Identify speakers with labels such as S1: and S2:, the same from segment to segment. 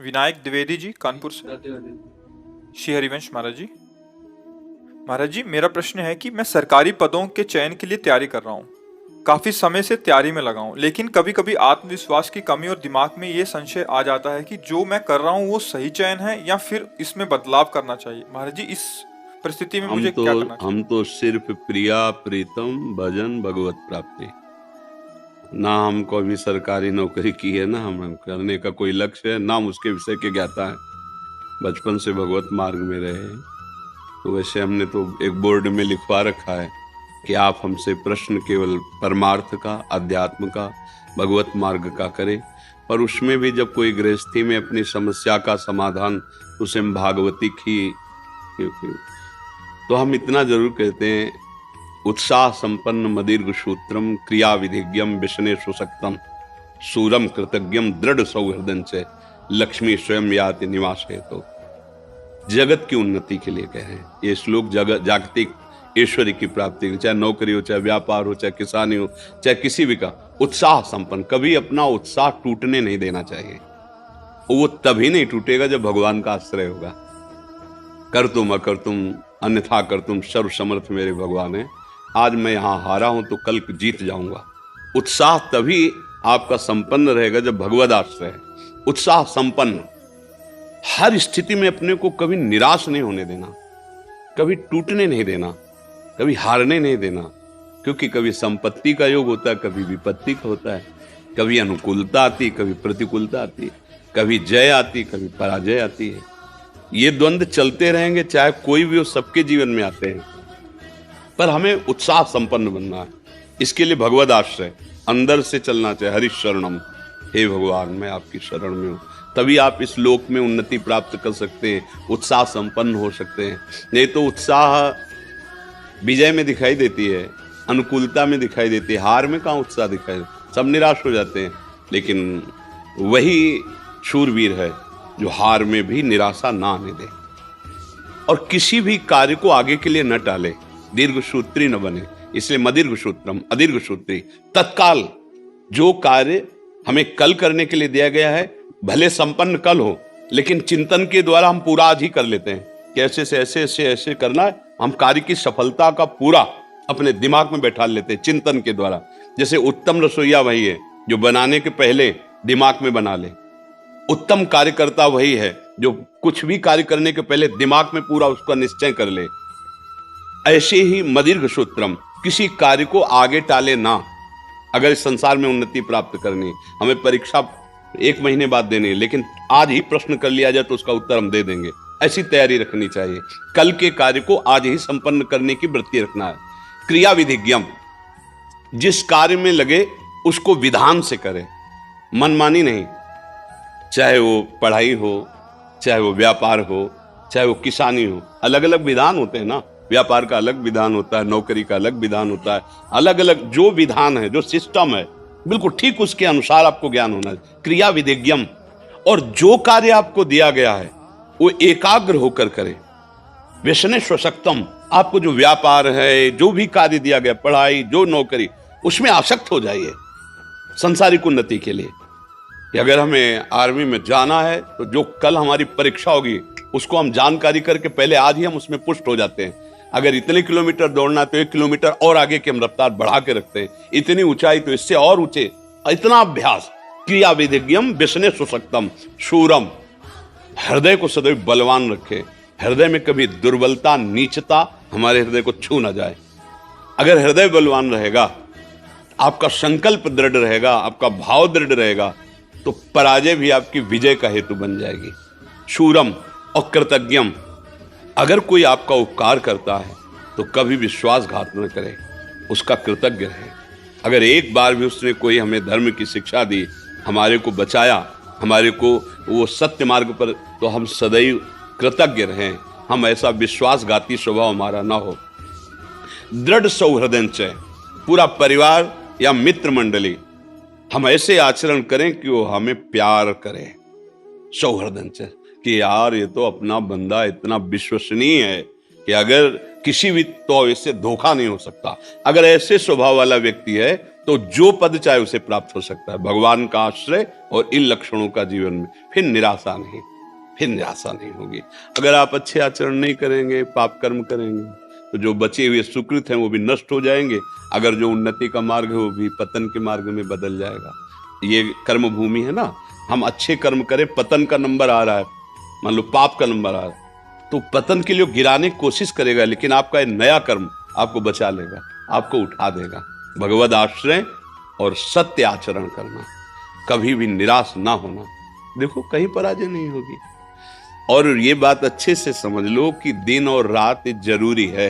S1: विनायक द्विवेदी जी, कानपुर से। श्री हरिवंश महाराज जी। महाराज जी, मेरा प्रश्न है कि मैं सरकारी पदों के चयन के लिए तैयारी कर रहा हूँ। काफी समय से तैयारी में लगा हूँ, लेकिन कभी कभी आत्मविश्वास की कमी और दिमाग में ये संशय आ जाता है कि जो मैं कर रहा हूँ वो सही चयन है या फिर इसमें बदलाव करना चाहिए। महाराज जी, इस परिस्थिति में
S2: हम
S1: मुझे
S2: तो
S1: क्या करना चाहिए?
S2: हम तो सिर्फ प्रिया प्रीतम भजन भगवत प्राप्ति, ना हमको अभी सरकारी नौकरी की है, ना हम करने का कोई लक्ष्य है, ना हम उसके विषय के ज्ञाता है। बचपन से भगवत मार्ग में रहे हैं, तो वैसे हमने तो एक बोर्ड में लिखवा रखा है कि आप हमसे प्रश्न केवल परमार्थ का, अध्यात्म का, भगवत मार्ग का करें। पर उसमें भी जब कोई गृहस्थी में अपनी समस्या का समाधान उसे हम भागवती की, तो हम इतना जरूर कहते हैं, उत्साह संपन्न मदीर्घ सूत्रम क्रिया विधिज्ञम विष्णे सुशक्तम सूरम कृतज्ञम दृढ़ सौहृदन से लक्ष्मी स्वयं याति निवास है। तो जगत की उन्नति के लिए कहे ये श्लोक, जगत जागतिक ईश्वरी की प्राप्ति, चाहे नौकरी हो, चाहे व्यापार हो, चाहे किसानी हो, चाहे किसी भी का उत्साह संपन्न, कभी अपना उत्साह टूटने नहीं देना चाहिए। वो तभी नहीं टूटेगा जब भगवान का आश्रय होगा। कर तुम अकर तुम अन्यथा कर तुम सर्व समर्थ मेरे भगवान है। आज मैं यहां हारा हूं तो कल जीत जाऊंगा। उत्साह तभी आपका संपन्न रहेगा जब भगवद आश्रय है। उत्साह संपन्न, हर स्थिति में अपने को कभी निराश नहीं होने देना, कभी टूटने नहीं देना, कभी हारने नहीं देना, क्योंकि कभी संपत्ति का योग होता है, कभी विपत्ति का होता है, कभी अनुकूलता आती, कभी प्रतिकूलता आती, कभी जय आती, कभी पराजय आती है। ये द्वंद्व चलते रहेंगे, चाहे कोई भी हो, सबके जीवन में आते हैं। पर हमें उत्साह संपन्न बनना है। इसके लिए भगवद आश्रय अंदर से चलना चाहिए। हरि शरणम, हे भगवान मैं आपकी शरण में हूं, तभी आप इस लोक में उन्नति प्राप्त कर सकते हैं, उत्साह संपन्न हो सकते हैं। नहीं तो उत्साह विजय में दिखाई देती है, अनुकूलता में दिखाई देती है, हार में कहाँ उत्साह दिखाई देता, सब निराश हो जाते हैं। लेकिन वही शूरवीर है जो हार में भी निराशा ना आने दे और किसी भी कार्य को आगे के लिए न टाले, दीर्घ सूत्री न बने। इसलिए मदीर्घ सूत्रम अदीर्घ सूत्री, तत्काल जो कार्य हमें कल करने के लिए दिया गया है, भले संपन्न कल हो, लेकिन चिंतन के द्वारा हम पूरा आज ही कर लेते हैं कि ऐसे से ऐसे ऐसे ऐसे करना है। हम कार्य की सफलता का पूरा अपने दिमाग में बैठा लेते हैं चिंतन के द्वारा। जैसे उत्तम रसोईया वही है जो बनाने के पहले दिमाग में बना ले। उत्तम कार्यकर्ता वही है जो कुछ भी कार्य करने के पहले दिमाग में पूरा उसका निश्चय कर ले। ऐसे ही मदीर्घ सूत्रम, किसी कार्य को आगे टाले ना। अगर इस संसार में उन्नति प्राप्त करनी, हमें परीक्षा 1 महीने बाद देनी है, लेकिन आज ही प्रश्न कर लिया जाए तो उसका उत्तर हम दे देंगे, ऐसी तैयारी रखनी चाहिए। कल के कार्य को आज ही संपन्न करने की वृत्ति रखना है। क्रिया विधिज्ञम, जिस कार्य में लगे उसको विधान से करें, मनमानी नहीं। चाहे वो पढ़ाई हो, चाहे वो व्यापार हो, चाहे वो किसानी हो, अलग अलग विधान होते हैं ना। व्यापार का अलग विधान होता है, नौकरी का अलग विधान होता है। अलग अलग जो विधान है, जो सिस्टम है, बिल्कुल ठीक उसके अनुसार आपको ज्ञान होना है। क्रिया विधिज्ञम, और जो कार्य आपको दिया गया है वो एकाग्र होकर करें। व्यसने स्वशक्तम, आपको जो व्यापार है, जो भी कार्य दिया गया, पढ़ाई, जो नौकरी, उसमें आसक्त हो जाइए संसारिक उन्नति के लिए। कि अगर हमें आर्मी में जाना है तो जो कल हमारी परीक्षा होगी उसको हम जानकारी करके पहले आज ही हम उसमें पुष्ट हो जाते हैं। अगर इतने किलोमीटर दौड़ना तो 1 किलोमीटर और आगे की हम रफ्तार बढ़ा के रखते हैं, इतनी ऊंचाई तो इससे और ऊंचे, इतना अभ्यास। क्रिया विधिज्ञम व्यसने सुशक्तम शूरम, हृदय को सदैव बलवान रखे। हृदय में कभी दुर्बलता, नीचता हमारे हृदय को छू ना जाए। अगर हृदय बलवान रहेगा, आपका संकल्प दृढ़ रहेगा, आपका भाव दृढ़ रहेगा, तो पराजय भी आपकी विजय का हेतु बन जाएगी। शूरम और कृतज्ञम, अगर कोई आपका उपकार करता है तो कभी विश्वासघात न करे, उसका कृतज्ञ रहे। अगर एक बार भी उसने कोई हमें धर्म की शिक्षा दी, हमारे को बचाया, हमारे को वो सत्य मार्ग पर, तो हम सदैव कृतज्ञ रहें। हम ऐसा विश्वासघाती स्वभाव हमारा ना हो। दृढ़ सौहृदय से, पूरा परिवार या मित्र मंडली, हम ऐसे आचरण करें कि वो हमें प्यार करे सौहृदय से, कि यार ये तो अपना बंदा इतना विश्वसनीय है, कि अगर किसी भी तो इससे धोखा नहीं हो सकता। अगर ऐसे स्वभाव वाला व्यक्ति है तो जो पद चाहे उसे प्राप्त हो सकता है, भगवान का आश्रय और इन लक्षणों का जीवन में, फिर निराशा नहीं होगी। अगर आप अच्छे आचरण नहीं करेंगे, पाप कर्म करेंगे, तो जो बचे हुए सुकृत हैं वो भी नष्ट हो जाएंगे। अगर जो उन्नति का मार्ग है वो भी पतन के मार्ग में बदल जाएगा। ये कर्म भूमि है ना, हम अच्छे कर्म करें, पतन का नंबर आ रहा है, मान लो पाप का नंबर आ रहा है, तो पतन के लिए गिराने की कोशिश करेगा, लेकिन आपका नया कर्म आपको बचा लेगा, आपको उठा देगा। भगवद आश्रय और सत्य आचरण करना, कभी भी निराश ना होना, देखो कहीं पराजय नहीं होगी। और ये बात अच्छे से समझ लो कि दिन और रात जरूरी है।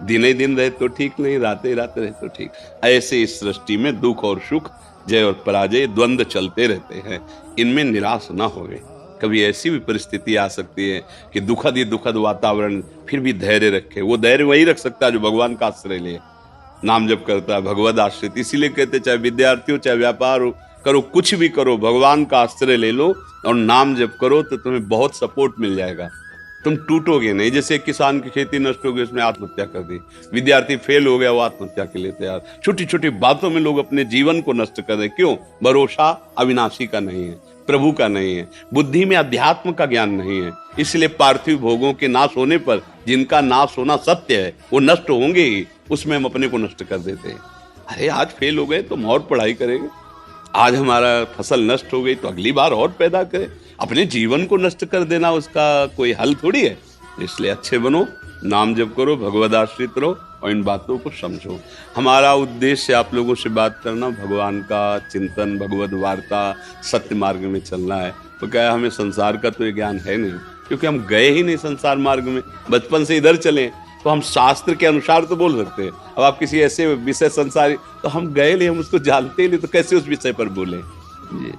S2: दिन ही दिन रहे तो ठीक नहीं, रात ही रात रहे तो ठीक। ऐसे इस सृष्टि में दुख और सुख, जय और पराजय, द्वंद्व चलते रहते हैं, इनमें निराश ना होवे। कभी ऐसी भी परिस्थिति आ सकती है कि दुखद वातावरण, फिर भी धैर्य रखे। वो धैर्य वही रख सकता है जो भगवान का आश्रय ले, नाम जप करता है, भगवद आश्रित। इसीलिए कहते चाहे विद्यार्थी हो, चाहे व्यापार हो, करो कुछ भी करो, भगवान का आश्रय ले लो और नाम जप करो, तो तुम्हें बहुत सपोर्ट मिल जाएगा, तुम टूटोगे नहीं। जैसे किसान की खेती नष्ट हो गई, उसने आत्महत्या कर दी, विद्यार्थी फेल हो गया, वो आत्महत्या के लिए तैयार। छोटी छोटी बातों में लोग अपने जीवन को नष्ट कर रहे। क्यों? भरोसा अविनाशी का नहीं है, प्रभु का नहीं है, बुद्धि में अध्यात्म का ज्ञान नहीं है। इसलिए पार्थिव भोगों के नाश होने पर, जिनका नाश होना सत्य है, वो नष्ट होंगे ही, उसमें हम अपने को नष्ट कर देते हैं। अरे आज फेल हो गए तो हम और पढ़ाई करेंगे, आज हमारा फसल नष्ट हो गई तो अगली बार और पैदा करें। अपने जीवन को नष्ट कर देना उसका कोई हल थोड़ी है। इसलिए अच्छे बनो, नाम जप करो, भगवद आश्रित रहो और इन बातों को समझो। हमारा उद्देश्य आप लोगों से बात करना, भगवान का चिंतन, भगवद वार्ता, सत्य मार्ग में चलना है। तो क्या हमें संसार का तो ये ज्ञान है नहीं, क्योंकि हम गए ही नहीं संसार मार्ग में, बचपन से इधर चले, तो हम शास्त्र के अनुसार तो बोल सकते हैं। अब आप किसी ऐसे विषय संसारी, तो हम गए नहीं, हम उसको जानते ही नहीं, तो कैसे उस विषय पर बोले जी।